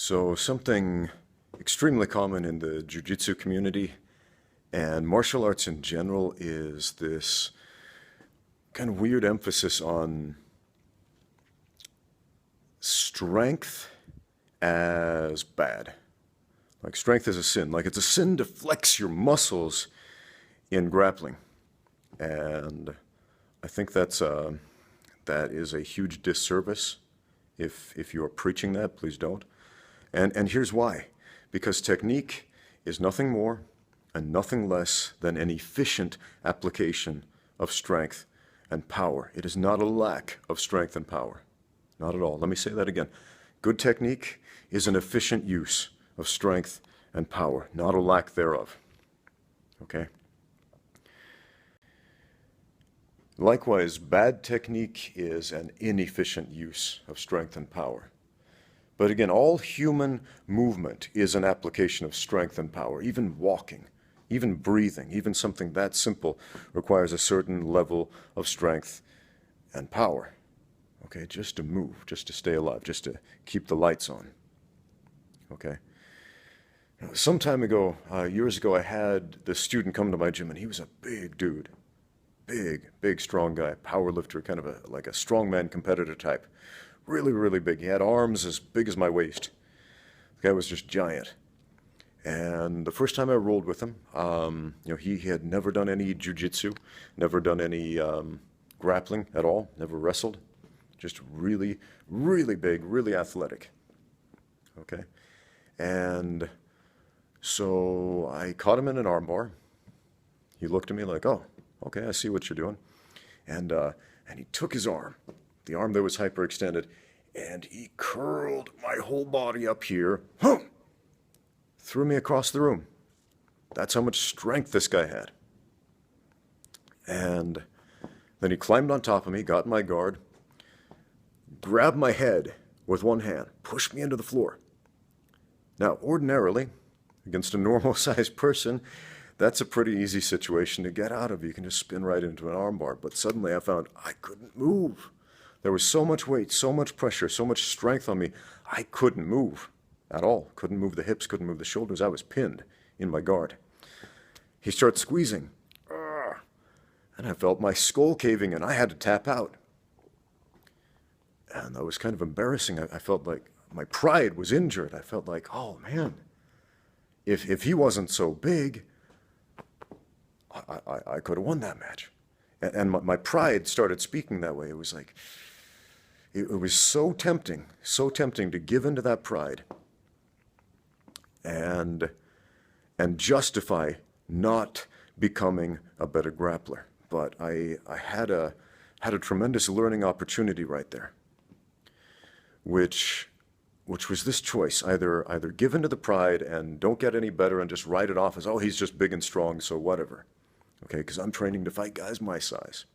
So something extremely common in the Jiu-Jitsu community and martial arts in general is this kind of weird emphasis on strength as bad. Like strength is a sin. Like it's a sin to flex your muscles in grappling. And I think that is a huge disservice. If you are preaching that, please don't. And here's why. Because technique is nothing more and nothing less than an efficient application of strength and power. It is not a lack of strength and power. Not at all. Let me say that again. Good technique is an efficient use of strength and power, not a lack thereof. Okay? Likewise, bad technique is an inefficient use of strength and power. But again, all human movement is an application of strength and power. Even walking, even breathing, even something that simple requires a certain level of strength and power. Okay, just to move, just to stay alive, just to keep the lights on. Okay. Some time ago, years ago, I had this student come to my gym, and he was a big dude. Big, strong guy, power lifter, kind of like a strongman competitor type. Really, really big. He had arms as big as my waist. The guy was just giant. And the first time I rolled with him, he had never done any jiu-jitsu, never done any grappling at all, never wrestled. Just really, really big, really athletic. Okay? And so I caught him in an armbar. He looked at me like, oh, okay, I see what you're doing. And he took his arm, the arm that was hyperextended, and he curled my whole body up here, threw me across the room. That's how much strength this guy had. And then he climbed on top of me, got in my guard, grabbed my head with one hand, pushed me into the floor. Now, ordinarily, against a normal-sized person, that's a pretty easy situation to get out of. You can just spin right into an armbar. But suddenly I found I couldn't move. There was so much weight, so much pressure, so much strength on me, I couldn't move at all. Couldn't move the hips, couldn't move the shoulders. I was pinned in my guard. He started squeezing. And I felt my skull caving in. I had to tap out. And that was kind of embarrassing. I felt like my pride was injured. I felt like, oh man, if he wasn't so big, I could have won that match. And my pride started speaking that way. It was like, it was so tempting to give into that pride and justify not becoming a better grappler. But I had a tremendous learning opportunity right there, which was this choice: either give into the pride and don't get any better and just write it off as, oh, he's just big and strong, so whatever. Okay, because I'm training to fight guys my size.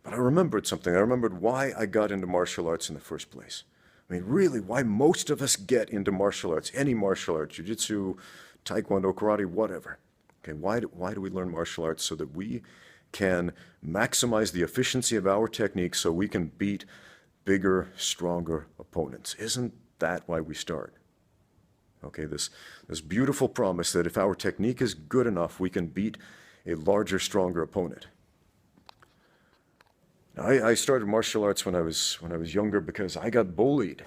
But I remembered something. I remembered why I got into martial arts in the first place. I mean, really, why most of us get into martial arts, any martial art, jiu-jitsu, taekwondo, karate, whatever. Okay, why do we learn martial arts? So that we can maximize the efficiency of our technique so we can beat bigger, stronger opponents. Isn't that why we start? Okay, this beautiful promise that if our technique is good enough, we can beat a larger, stronger opponent. Now, I started martial arts when I was younger because I got bullied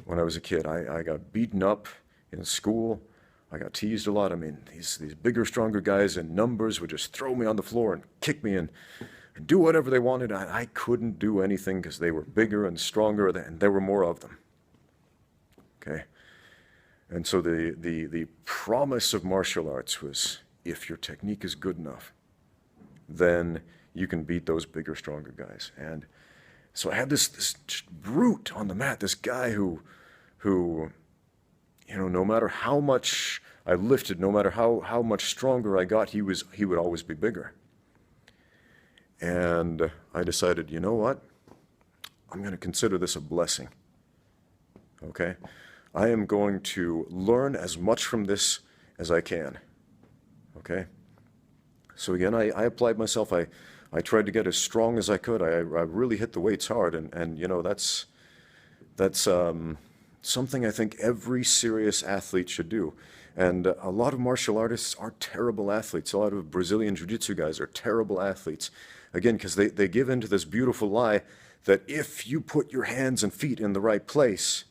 when I was a kid. I got beaten up in school. I got teased a lot. I mean, these bigger, stronger guys in numbers would just throw me on the floor and kick me and do whatever they wanted. I couldn't do anything because they were bigger and stronger, and there were more of them. Okay? And so the promise of martial arts was, if your technique is good enough, then you can beat those bigger, stronger guys. And so I had this brute on the mat, this guy who no matter how much I lifted, no matter how much stronger I got, he would always be bigger. And I decided, you know what? I'm going to consider this a blessing. Okay? I am going to learn as much from this as I can. Okay? So again, I applied myself. I tried to get as strong as I could. I really hit the weights hard, and that's something I think every serious athlete should do. And a lot of martial artists are terrible athletes. A lot of Brazilian Jiu-Jitsu guys are terrible athletes. Again, because they give into this beautiful lie that if you put your hands and feet in the right place,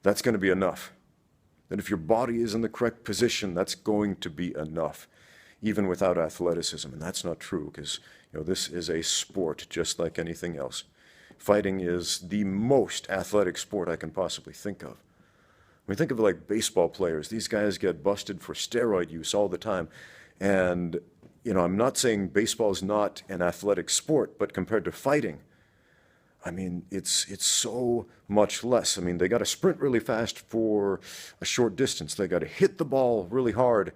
that's going to be enough. That if your body is in the correct position, that's going to be enough, even without athleticism. And that's not true, because this is a sport just like anything else. Fighting is the most athletic sport I can possibly think of. I mean, think of it like baseball players. These guys get busted for steroid use all the time. And, I'm not saying baseball is not an athletic sport, but compared to fighting, I mean, it's so much less. I mean, they got to sprint really fast for a short distance. They got to hit the ball really hard,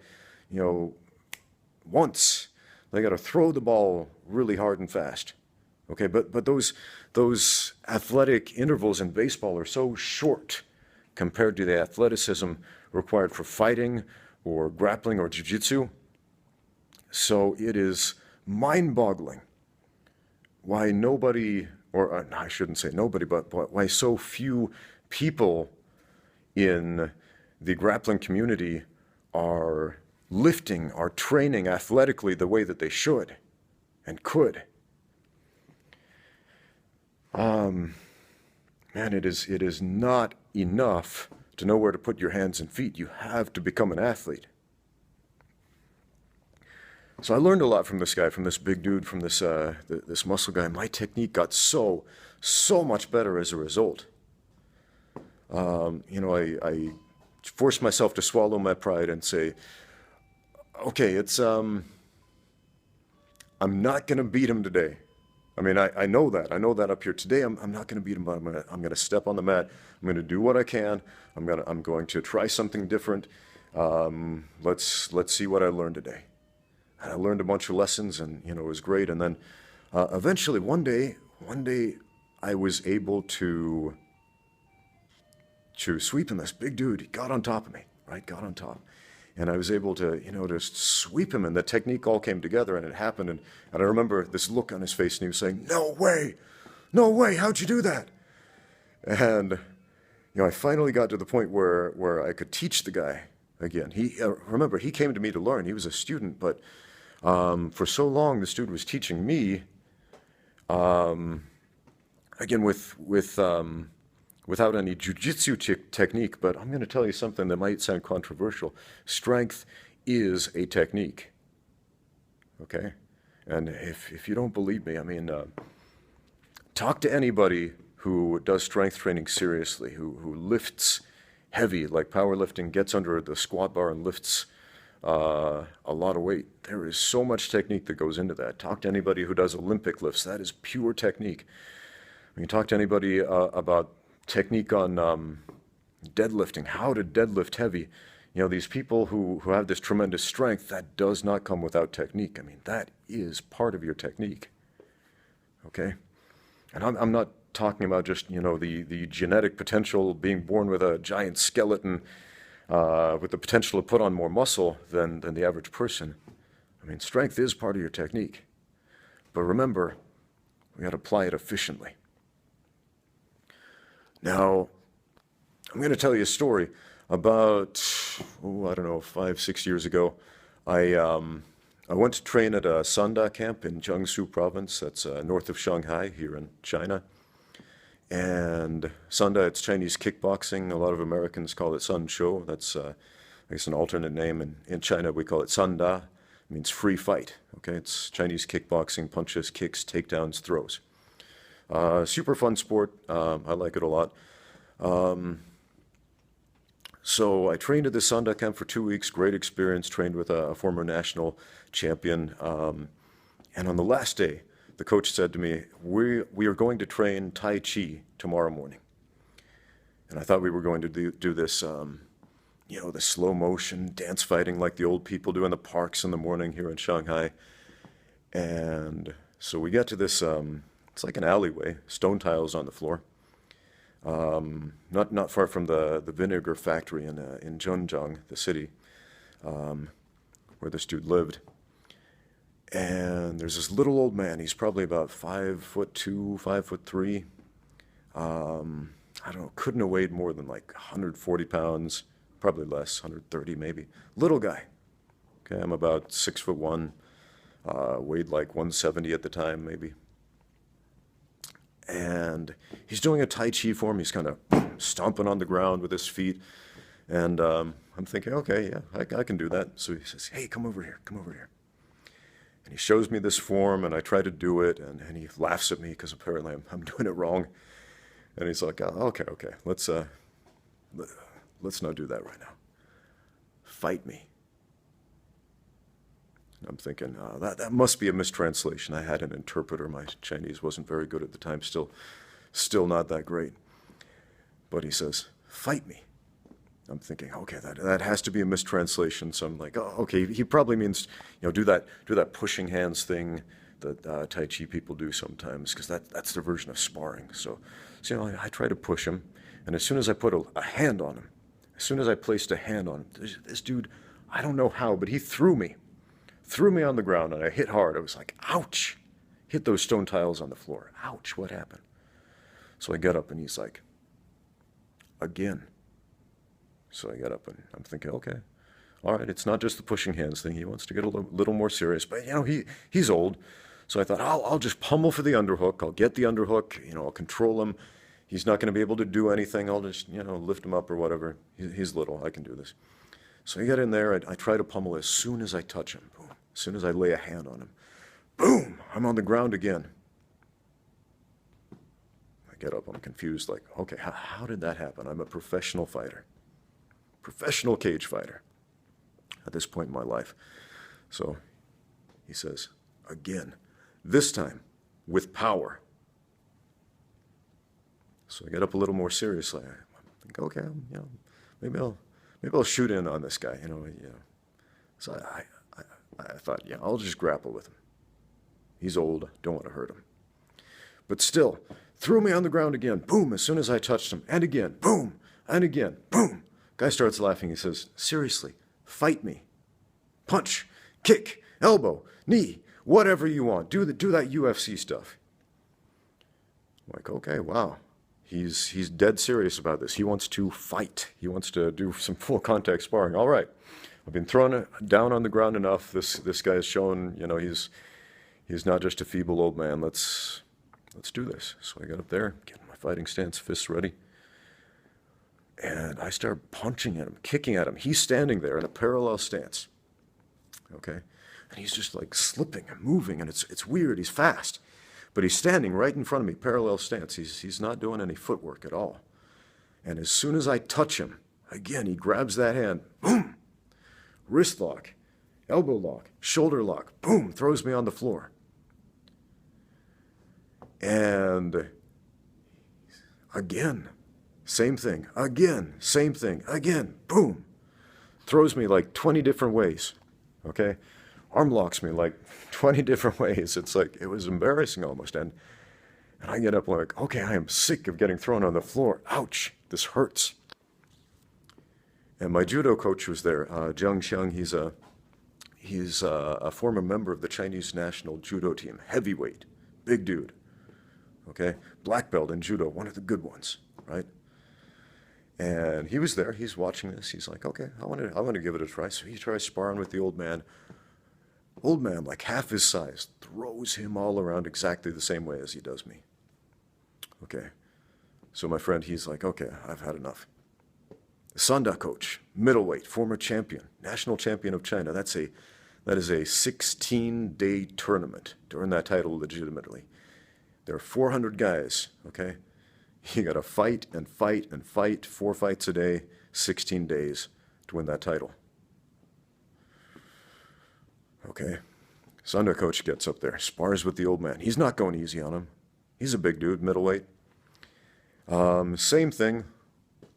once. They got to throw the ball really hard and fast. Okay, but those athletic intervals in baseball are so short compared to the athleticism required for fighting or grappling or jiu-jitsu. So it is mind-boggling why nobody, or I shouldn't say nobody, but why so few people in the grappling community are training athletically the way that they should and could. Man, it is not enough to know where to put your hands and feet. You have to become an athlete. So I learned a lot from this guy, from this big dude, from this muscle guy. My technique got so much better as a result. I forced myself to swallow my pride and say, okay, I'm not going to beat him today. I mean, I know that. I know that up here today. I'm not going to beat him, but I'm going to step on the mat. I'm going to do what I can. I'm going to try something different. Let's see what I learned today. And I learned a bunch of lessons, and it was great. And then eventually, one day, I was able to sweep him. This big dude, he got on top of me, right? Got on top. And I was able to, just sweep him, and the technique all came together, and it happened. And I remember this look on his face, and he was saying, no way, how'd you do that? And, I finally got to the point where I could teach the guy again. Remember, he came to me to learn. He was a student, but for so long, the student was teaching me, again, without any jiu-jitsu technique, but I'm going to tell you something that might sound controversial. Strength is a technique, okay? And if you don't believe me, I mean, talk to anybody who does strength training seriously, who lifts heavy, like powerlifting, gets under the squat bar and lifts a lot of weight. There is so much technique that goes into that. Talk to anybody who does Olympic lifts. That is pure technique. When you talk to anybody about technique on deadlifting, how to deadlift heavy, these people who have this tremendous strength, that does not come without technique. I mean, that is part of your technique, okay? And I'm not talking about just, the genetic potential, being born with a giant skeleton, with the potential to put on more muscle than the average person. I mean, strength is part of your technique. But remember, we got to apply it efficiently. Now, I'm going to tell you a story. About, 5-6 years ago, I went to train at a Sanda camp in Jiangsu province. That's north of Shanghai here in China. And Sanda, it's Chinese kickboxing. A lot of Americans call it Sun Shou. That's, I guess, an alternate name. In China, we call it Sanda. It means free fight. Okay, it's Chinese kickboxing, punches, kicks, takedowns, throws. Super fun sport. I like it a lot. So I trained at the Sanda camp for 2 weeks. Great experience. Trained with a former national champion. And on the last day, the coach said to me, we are going to train Tai Chi tomorrow morning. And I thought we were going to do this, the slow motion dance fighting like the old people do in the parks in the morning here in Shanghai. And so we get to this, it's like an alleyway, stone tiles on the floor. Not far from the vinegar factory in Zhenjiang, the city, where this dude lived. And there's this little old man. He's probably about 5'2", 5'3". I don't know, couldn't have weighed more than like 140 pounds, probably less, 130 maybe. Little guy. Okay, I'm about 6'1", weighed like 170 at the time maybe. And he's doing a Tai Chi form. He's kind of stomping on the ground with his feet. And I'm thinking, okay, yeah, I can do that. So he says, hey, come over here, come over here. And he shows me this form, and I try to do it, and he laughs at me because apparently I'm doing it wrong. And he's like, oh, okay, let's not do that right now. Fight me. And I'm thinking, that must be a mistranslation. I had an interpreter. My Chinese wasn't very good at the time, still not that great. But he says, fight me. I'm thinking, okay, that has to be a mistranslation. So I'm like, oh, okay, he probably means, do that pushing hands thing that Tai Chi people do sometimes, because that's their version of sparring. So I try to push him, and as soon as I put a hand on him, as soon as I placed a hand on him, this dude, I don't know how, but he threw me on the ground, and I hit hard. I was like, ouch, hit those stone tiles on the floor. Ouch, what happened? So I get up, and he's like, again. So I got up, and I'm thinking, okay, all right, it's not just the pushing hands thing. He wants to get a little more serious, but he's old. So I thought, I'll just pummel for the underhook. I'll get the underhook. I'll control him. He's not going to be able to do anything. I'll just lift him up or whatever. He's little. I can do this. So I get in there. I try to pummel as soon as I touch him. Boom. As soon as I lay a hand on him, boom, I'm on the ground again. I get up. I'm confused. Like, okay, how did that happen? I'm a professional fighter. Professional cage fighter at this point in my life. So he says, again, this time with power. So I get up a little more seriously. I think, okay, maybe I'll shoot in on this guy. So I thought, I'll just grapple with him. He's old, don't want to hurt him. But still, threw me on the ground again. Boom, as soon as I touched him, and again, boom, and again, boom. Guy starts laughing. He says, seriously, fight me. Punch, kick, elbow, knee, whatever you want. Do that UFC stuff. I'm like, okay, wow. He's dead serious about this. He wants to fight. He wants to do some full contact sparring. All right. I've been thrown down on the ground enough. This guy has shown, he's not just a feeble old man. Let's do this. So I got up there, getting my fighting stance, fists ready. And I start punching at him, kicking at him. He's standing there in a parallel stance, okay? And he's just like slipping and moving, and it's weird. He's fast, but he's standing right in front of me, parallel stance. He's not doing any footwork at all. And as soon as I touch him, again, he grabs that hand, boom, wrist lock, elbow lock, shoulder lock, boom, throws me on the floor. And again, same thing, again, same thing, again, boom. Throws me like 20 different ways, okay? Arm locks me like 20 different ways. It's like, it was embarrassing almost. And I get up like, okay, I am sick of getting thrown on the floor. Ouch, this hurts. And my judo coach was there, Jiang Xiang. He's a former member of the Chinese national judo team, heavyweight, big dude, okay? Black belt in judo, one of the good ones, right? And he was there. He's watching this. He's like, okay, I want to give it a try. So he tries sparring with the old man. Old man, like half his size, throws him all around exactly the same way as he does me. Okay. So my friend, he's like, okay, I've had enough. Sanda coach, middleweight, former champion, national champion of China. That is a 16-day tournament to earn that title legitimately. There are 400 guys, okay? You got to fight and fight and fight, 4 fights a day, 16 days to win that title. Okay, Sanda coach gets up there, spars with the old man. He's not going easy on him. He's a big dude, middleweight. Same thing.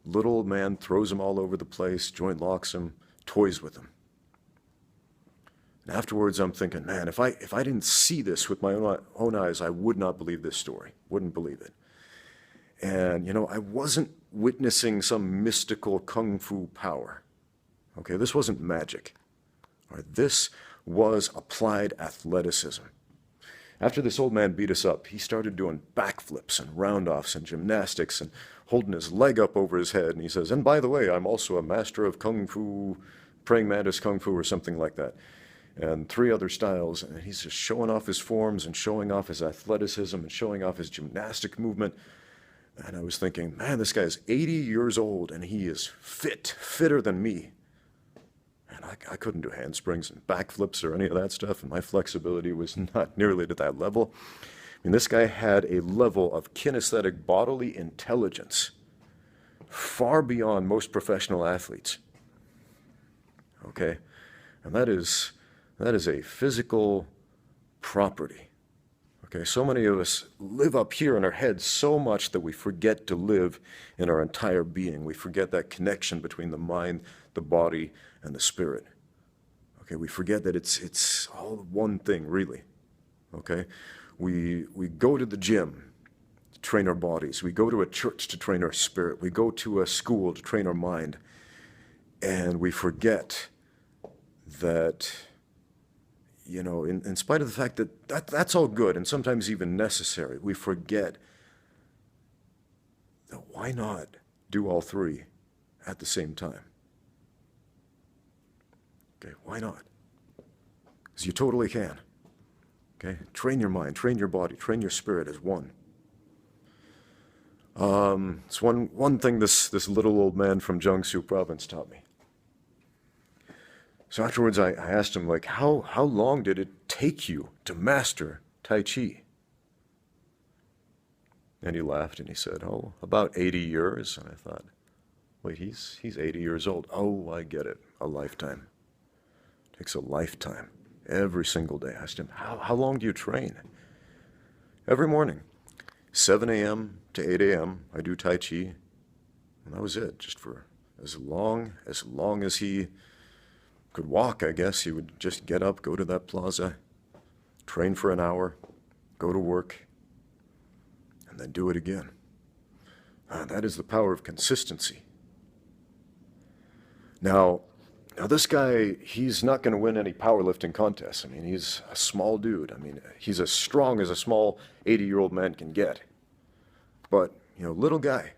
Little old man throws him all over the place, joint locks him, toys with him. And afterwards, I'm thinking, man, if I didn't see this with my own eyes, I would not believe this story. Wouldn't believe it. And, I wasn't witnessing some mystical kung fu power. Okay, this wasn't magic. All right, this was applied athleticism. After this old man beat us up, he started doing backflips and round-offs and gymnastics and holding his leg up over his head. And he says, and by the way, I'm also a master of Kung Fu, praying mantis Kung Fu or something like that. And 3 other styles. And he's just showing off his forms and showing off his athleticism and showing off his gymnastic movement. And I was thinking, man, this guy is 80 years old and he is fitter than me. And I couldn't do handsprings and backflips or any of that stuff, and my flexibility was not nearly to that level. I mean, this guy had a level of kinesthetic bodily intelligence far beyond most professional athletes. Okay? And that is a physical property. Okay? So many of us live up here in our heads so much that we forget to live in our entire being. We forget that connection between the mind, the body, and the spirit. Okay, we forget that it's all one thing, really. Okay, we go to the gym to train our bodies. We go to a church to train our spirit. We go to a school to train our mind, and we forget that, you know, in spite of the fact that that's all good and sometimes even necessary, we forget that why not do all 3 at the same time? Okay, why not? Because you totally can. Okay, train your mind, train your body, train your spirit as one. It's one thing this little old man from Jiangsu province taught me. So afterwards, I asked him, like, how long did it take you to master Tai Chi? And he laughed and he said, oh, about 80 years. And I thought, wait, he's 80 years old. Oh, I get it, a lifetime. Takes a lifetime, every single day. I asked him, how long do you train? Every morning, 7 a.m. to 8 a.m., I do Tai Chi, and that was it, just for as long as he could walk, I guess. He would just get up, go to that plaza, train for an hour, go to work, and then do it again. That is the power of consistency. Now this guy, he's not going to win any powerlifting contests. I mean, he's a small dude. I mean, he's as strong as a small 80-year-old man can get. But, you know, little guy.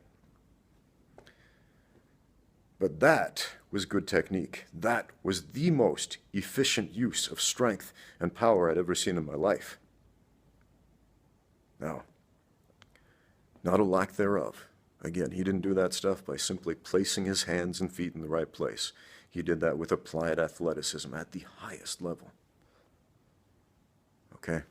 But that was good technique. That was the most efficient use of strength and power I'd ever seen in my life. Now, not a lack thereof. Again, he didn't do that stuff by simply placing his hands and feet in the right place. He did that with applied athleticism at the highest level. Okay?